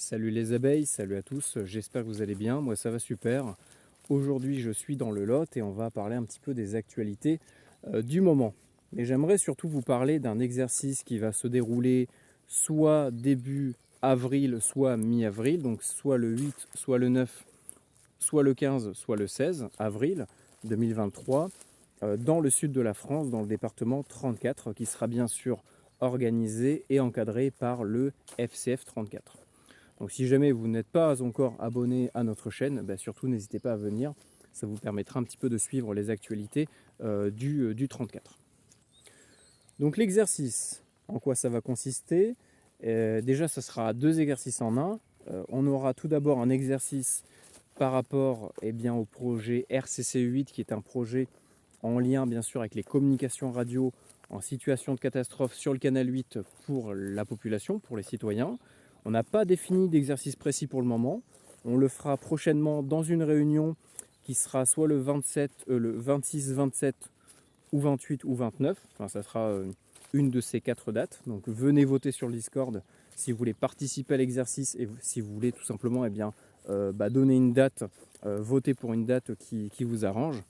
Salut les abeilles, salut à tous, j'espère que vous allez bien, moi ça va super. Aujourd'hui je suis dans le Lot et on va parler un petit peu des actualités du moment. Mais j'aimerais surtout vous parler d'un exercice qui va se dérouler soit début avril, soit mi-avril, donc soit le 8, soit le 9, soit le 15, soit le 16 avril 2023, dans le sud de la France, dans le département 34, qui sera bien sûr organisé et encadré par le FCF 34. Donc si jamais vous n'êtes pas encore abonné à notre chaîne, surtout n'hésitez pas à venir. Ça vous permettra un petit peu de suivre les actualités du 34. Donc l'exercice, en quoi ça va consister? Déjà, ça sera deux exercices en un. On aura tout d'abord un exercice par rapport au projet RCC8, qui est un projet en lien bien sûr avec les communications radio en situation de catastrophe sur le canal 8 pour la population, pour les citoyens. On n'a pas défini d'exercice précis pour le moment. On le fera prochainement dans une réunion qui sera soit le 26, 27 ou 28 ou 29. Enfin, ça sera une de ces quatre dates. Donc venez voter sur le Discord si vous voulez participer à l'exercice et si vous voulez tout simplement donner une date, voter pour une date qui vous arrange.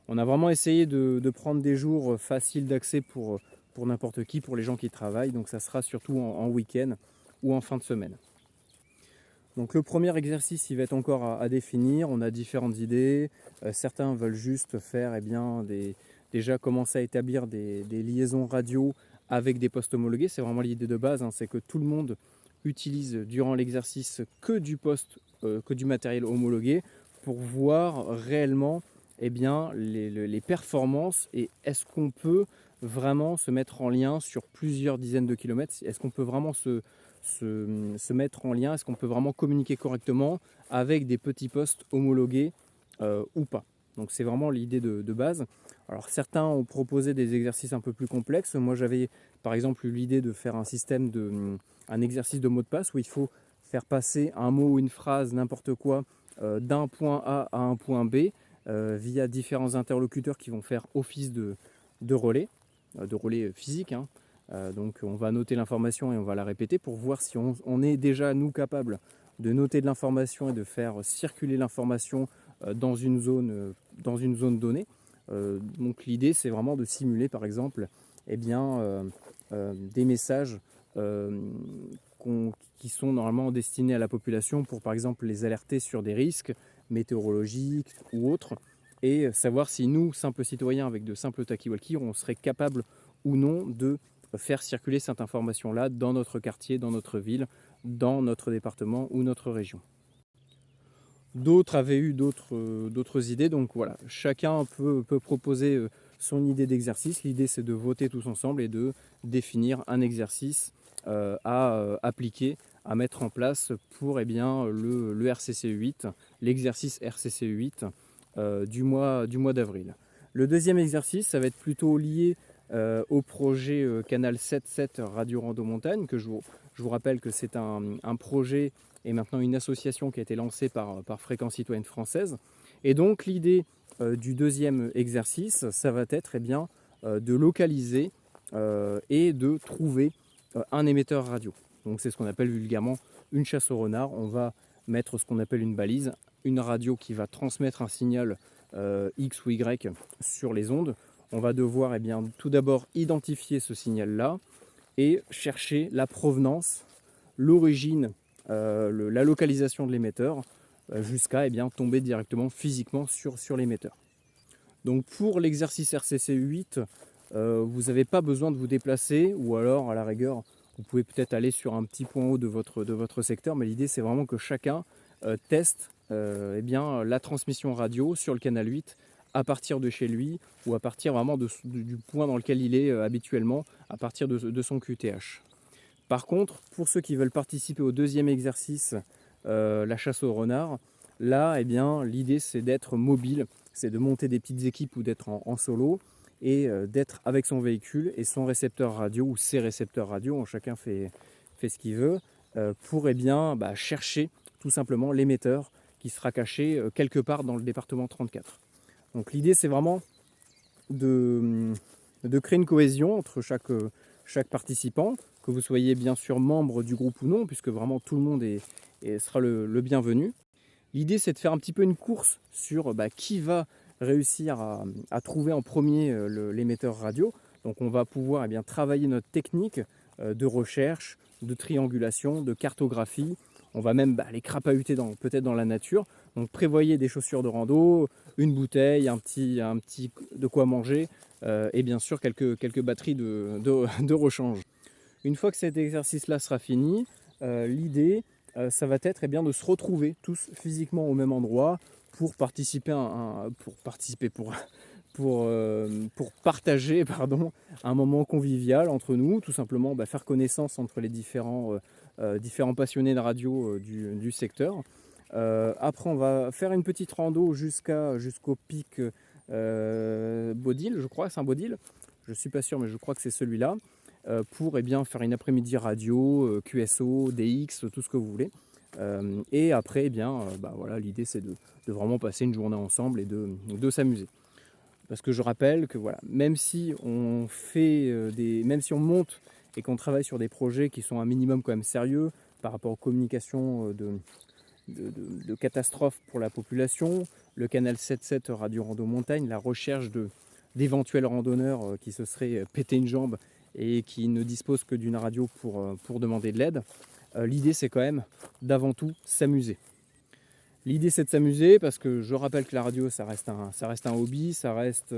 On a vraiment essayé de prendre des jours faciles d'accès pour n'importe qui, pour les gens qui travaillent. Donc ça sera surtout en week-end ou en fin de semaine. Donc le premier exercice, il va être encore à définir. On a différentes idées. Certains veulent juste faire déjà commencer à établir des liaisons radio avec des postes homologués. C'est vraiment l'idée de base, c'est que tout le monde utilise durant l'exercice que du matériel homologué pour voir réellement les performances et est-ce qu'on peut vraiment se mettre en lien sur plusieurs dizaines de kilomètres. Est-ce qu'on peut vraiment se mettre en lien? Est-ce qu'on peut vraiment communiquer correctement avec des petits postes homologués ou pas? Donc c'est vraiment l'idée de base. Alors certains ont proposé des exercices un peu plus complexes. Moi j'avais par exemple eu l'idée de faire un exercice de mot de passe où il faut faire passer un mot ou une phrase, n'importe quoi, d'un point A à un point B via différents interlocuteurs qui vont faire office de relais, physique. Donc on va noter l'information et on va la répéter pour voir si on est déjà nous capable de noter de l'information et de faire circuler l'information dans une zone donnée. Donc l'idée c'est vraiment de simuler par exemple des messages qui sont normalement destinés à la population pour par exemple les alerter sur des risques météorologiques ou autres, et savoir si nous, simples citoyens avec de simples talkie-walkie, on serait capable ou non de faire circuler cette information-là dans notre quartier, dans notre ville, dans notre département ou notre région. D'autres avaient eu d'autres idées, donc voilà, chacun peut proposer son idée d'exercice. L'idée c'est de voter tous ensemble et de définir un exercice à appliquer, à mettre en place pour le RCC 8, l'exercice RCC 8 du mois d'avril. Le deuxième exercice, ça va être plutôt lié au projet Canal 7.7 Radio Rando Montagne, que je vous rappelle que c'est un projet et maintenant une association qui a été lancée par Fréquence Citoyenne Française. Et donc l'idée du deuxième exercice, ça va être de localiser et de trouver un émetteur radio. Donc c'est ce qu'on appelle vulgairement une chasse au renard. On va mettre ce qu'on appelle une balise, une radio qui va transmettre un signal X ou Y sur les ondes. On va devoir tout d'abord identifier ce signal-là et chercher la provenance, l'origine, la localisation de l'émetteur jusqu'à tomber directement physiquement sur l'émetteur. Donc pour l'exercice RCC 8, vous n'avez pas besoin de vous déplacer, ou alors à la rigueur vous pouvez peut-être aller sur un petit point haut de votre secteur, mais l'idée c'est vraiment que chacun teste la transmission radio sur le canal 8 à partir de chez lui ou à partir vraiment du point dans lequel il est habituellement, à partir de son QTH. Par contre, pour ceux qui veulent participer au deuxième exercice, la chasse au renard, là, l'idée c'est d'être mobile, c'est de monter des petites équipes ou d'être en solo et d'être avec son véhicule et son récepteur radio ou ses récepteurs radio, chacun fait ce qu'il veut, pour chercher tout simplement l'émetteur qui sera caché quelque part dans le département 34. Donc l'idée c'est vraiment de créer une cohésion entre chaque chaque participant, que vous soyez bien sûr membre du groupe ou non, puisque vraiment tout le monde sera le bienvenu. L'idée, c'est de faire un petit peu une course sur qui va réussir à trouver en premier l'émetteur radio. Donc on va pouvoir travailler notre technique de recherche, de triangulation, de cartographie. On va même aller crapahuter peut-être dans la nature. Donc prévoyez des chaussures de rando, une bouteille, un petit de quoi manger et bien sûr quelques batteries de rechange. Une fois que cet exercice-là sera fini, l'idée, ça va être de se retrouver tous physiquement au même endroit pour participer, pour partager un moment convivial entre nous, tout simplement faire connaissance entre les différents passionnés de radio du secteur. Après, on va faire une petite rando jusqu'au pic Baudil, je crois, Saint-Baudil. Je ne suis pas sûr, mais je crois que c'est celui-là. Pour faire une après-midi radio, QSO, DX, tout ce que vous voulez. Et après, voilà, l'idée c'est de vraiment passer une journée ensemble et de s'amuser. Parce que je rappelle que voilà, même si on monte et qu'on travaille sur des projets qui sont un minimum quand même sérieux par rapport aux communications de catastrophes pour la population, le canal 7.7 Radio Rando Montagne, la recherche d'éventuels randonneurs qui se seraient pété une jambe et qui ne disposent que d'une radio pour demander de l'aide. L'idée, c'est quand même d'avant tout s'amuser. L'idée, c'est de s'amuser parce que je rappelle que la radio, ça reste un hobby, ça reste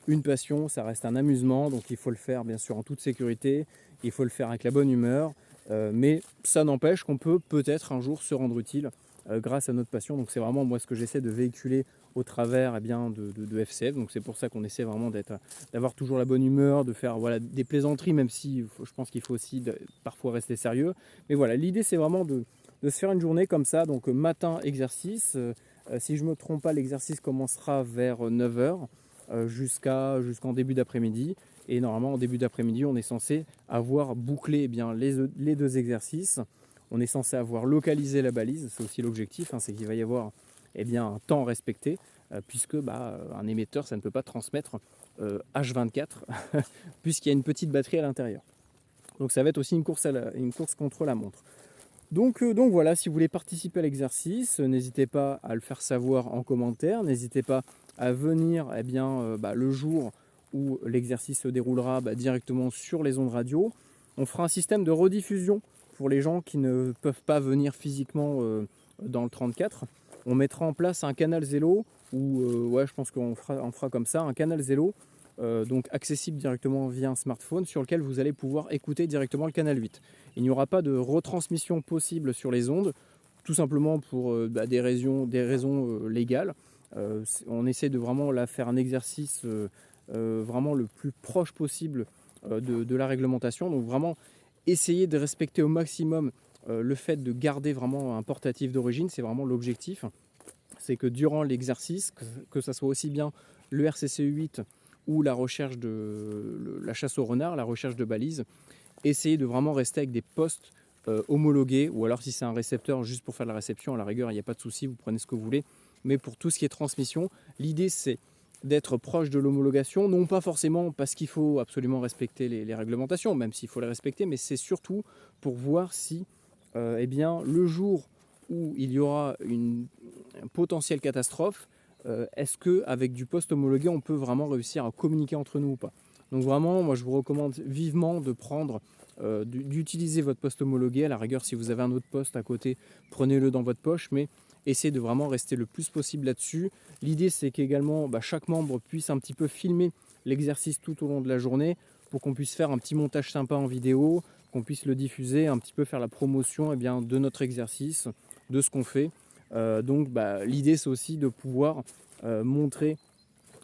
une passion, ça reste un amusement. Donc il faut le faire bien sûr en toute sécurité, il faut le faire avec la bonne humeur. Mais ça n'empêche qu'on peut peut-être un jour se rendre utile grâce à notre passion. Donc c'est vraiment moi ce que j'essaie de véhiculer au travers de FCF. Donc c'est pour ça qu'on essaie vraiment d'avoir toujours la bonne humeur, de faire des plaisanteries, même si je pense qu'il faut aussi parfois rester sérieux. Mais voilà, l'idée c'est vraiment de se faire une journée comme ça. Donc matin exercice, si je ne me trompe pas, l'exercice commencera vers 9 h jusqu'en début d'après-midi. Et normalement en début d'après-midi on est censé avoir bouclé les 2 exercices. On est censé avoir localisé la balise, c'est aussi l'objectif, c'est qu'il va y avoir un temps respecté, puisque un émetteur ça ne peut pas transmettre H24 puisqu'il y a une petite batterie à l'intérieur. Donc ça va être aussi une course contre la montre. Donc voilà, si vous voulez participer à l'exercice, n'hésitez pas à le faire savoir en commentaire, n'hésitez pas à venir le jour où l'exercice se déroulera directement sur les ondes radio. On fera un système de rediffusion pour les gens qui ne peuvent pas venir physiquement dans le 34. On mettra en place un canal Zelo, ou je pense qu'on fera comme ça, un canal Zelo, donc accessible directement via un smartphone sur lequel vous allez pouvoir écouter directement le canal 8. Il n'y aura pas de retransmission possible sur les ondes, tout simplement pour des raisons légales. On essaie de vraiment faire un exercice vraiment le plus proche possible de la réglementation. Donc vraiment essayer de respecter au maximum le fait de garder vraiment un portatif d'origine, c'est vraiment l'objectif. C'est que durant l'exercice, que ça soit aussi bien le RCC 8 ou la recherche la chasse au renard, la recherche de balises, essayez de vraiment rester avec des postes homologués, ou alors si c'est un récepteur juste pour faire la réception, à la rigueur il n'y a pas de souci, vous prenez ce que vous voulez. Mais pour tout ce qui est transmission, l'idée c'est d'être proche de l'homologation, non pas forcément parce qu'il faut absolument respecter les réglementations, même s'il faut les respecter, mais c'est surtout pour voir si le jour où il y aura une potentielle catastrophe, est-ce qu'avec du poste homologué on peut vraiment réussir à communiquer entre nous ou pas. Donc vraiment, moi je vous recommande vivement de prendre, d'utiliser votre poste homologué. À la rigueur, si vous avez un autre poste à côté, prenez-le dans votre poche, mais essayez de vraiment rester le plus possible là-dessus. L'idée c'est qu'également chaque membre puisse un petit peu filmer l'exercice tout au long de la journée pour qu'on puisse faire un petit montage sympa en vidéo, qu'on puisse le diffuser, un petit peu faire la promotion de notre exercice, de ce qu'on fait. Donc l'idée c'est aussi de pouvoir montrer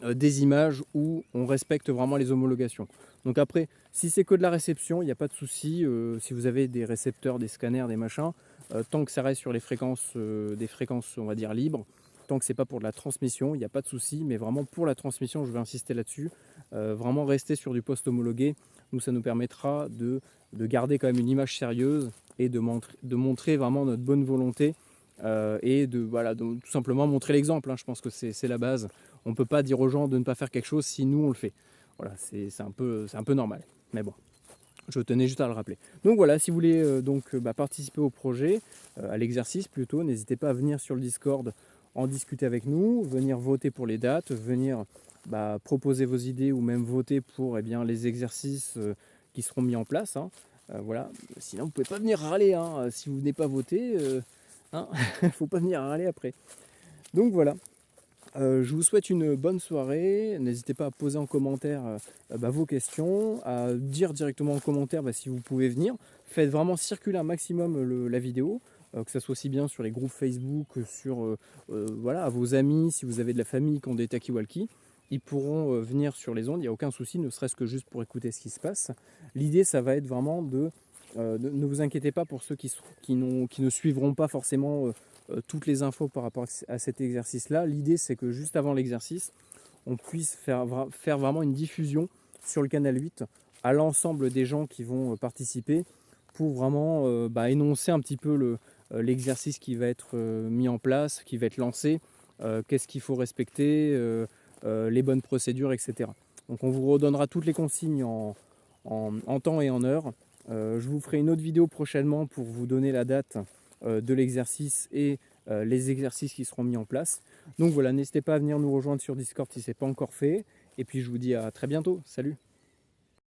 des images où on respecte vraiment les homologations. Donc après, si c'est que de la réception, il n'y a pas de souci. Si vous avez des récepteurs, des scanners, des machins, tant que ça reste sur les fréquences, des fréquences on va dire libres, tant que c'est pas pour de la transmission, il n'y a pas de souci. Mais vraiment pour la transmission, je vais insister là-dessus. Vraiment rester sur du poste homologué. Nous, ça nous permettra de garder quand même une image sérieuse et de montrer vraiment notre bonne volonté et de tout simplement montrer l'exemple. Je pense que c'est la base. On ne peut pas dire aux gens de ne pas faire quelque chose si nous on le fait. Voilà, c'est un peu normal. Mais bon. Je tenais juste à le rappeler. Donc voilà, si vous voulez participer au projet, à l'exercice plutôt, n'hésitez pas à venir sur le Discord en discuter avec nous, venir voter pour les dates, venir proposer vos idées ou même voter pour les exercices qui seront mis en place, hein. Voilà. Sinon, vous ne pouvez pas venir râler, hein. Si vous venez pas voter, hein, faut pas venir râler après. Donc voilà. Je vous souhaite une bonne soirée. N'hésitez pas à poser en commentaire vos questions, à dire directement en commentaire si vous pouvez venir. Faites vraiment circuler un maximum la vidéo, que ce soit aussi bien sur les groupes Facebook, sur à vos amis, si vous avez de la famille qui ont des talkie-walkie. Ils pourront venir sur les ondes, il n'y a aucun souci, ne serait-ce que juste pour écouter ce qui se passe. L'idée, ça va être vraiment ne vous inquiétez pas pour ceux qui ne suivront pas forcément toutes les infos par rapport à cet exercice-là. L'idée, c'est que juste avant l'exercice, on puisse faire vraiment une diffusion sur le canal 8 à l'ensemble des gens qui vont participer pour vraiment énoncer un petit peu l'exercice qui va être mis en place, qui va être lancé, qu'est-ce qu'il faut respecter, les bonnes procédures, etc. Donc on vous redonnera toutes les consignes en temps et en heure. Je vous ferai une autre vidéo prochainement pour vous donner la date de l'exercice et les exercices qui seront mis en place. Donc voilà, n'hésitez pas à venir nous rejoindre sur Discord si ce n'est pas encore fait. Et puis je vous dis à très bientôt. Salut!